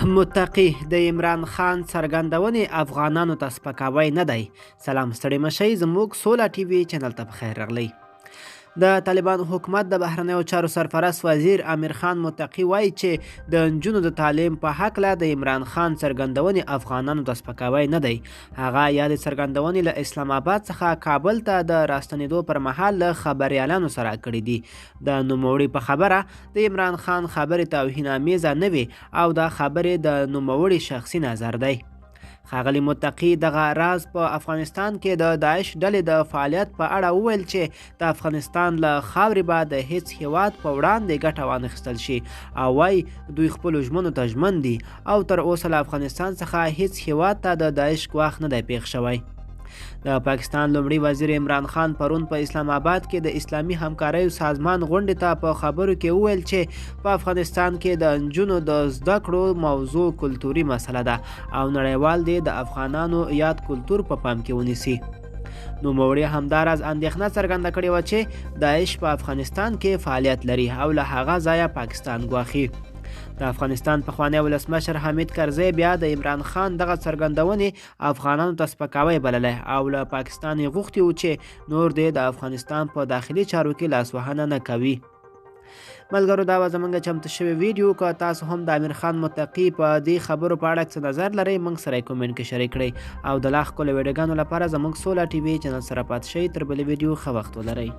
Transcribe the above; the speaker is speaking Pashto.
متقي د عمران خان څرګندونې افغانانو ته سپکاوی نه دی. سلام ستړي مشئ، زموږ سولا ټي وي چینل ته بخیر راغلی. د طالبان حکومت د بهرنیو چارو سرپرست وزیر امیر خان متقي وایي چې د نجونو د تعلیم په هکله د عمران خان څرګندونې افغانانو ته سپکاوی نه دی. هغه یادې څرګندونې له اسلام آباد څخه کابل ته د راستنېدو پر مهال له خبریالانو سره کړي دي. د نوموړي په خبره د عمران خان خبرې توهین‌آمیزه نه وي او دا خبرې د نوموړي شخصي نظر دی. ښاغلي متقي دغه راز په افغانستان کې د داعش ډلې د فعالیت په اړه وویل چې د افغانستان له خاورې به د هیڅ هیواد په وړاندې ګټه وانخیستل شي او وایي دوی خپلو ژمنو ته ژمن دي او تر اوسه له افغانستان څخه هیڅ هیواد ته د داعش ګواښ نه دی پیښ شوی. د پاکستان لومړي وزیر عمران خان پرون په اسلام آباد کې د اسلامي همکاریو سازمان غونډې ته په خبرو کې وویل چې په افغانستان کې د نجونو د زده کړو موضوع کلتوري مسله ده او نړیوال دی د افغانانو یاد کلتور په پام کې ونیسي. نوموړي همداراز اندېښنه څرګنده کړې وه چې داعش په افغانستان کې فعالیت لري او له هغه ځایه پاکستان ګواښي. د افغانستان پخوانی ولسمشر حمید کرزی بیا د عمران خان دغه څرګندونې افغانانو ته سپکاوی بللی او له پاکستان یې غوښتي وو چې نور دی د افغانستان په داخلي چارو کې لاسوهنه نه کوي. ملګرو، دا به زموږ چمتو شوی ویډیو. که تاسو هم د امیر خان متقي په دې خبرو په اړه څه نظر لرئ، موږ سره یې کومنټ کې شریک کړئ او د لا ښکلو ویډیوګانو لپاره زموږ سولا ټي وي چینل سره پاتې شئ. تر بلې ویډیو ښه وخت ولرئ.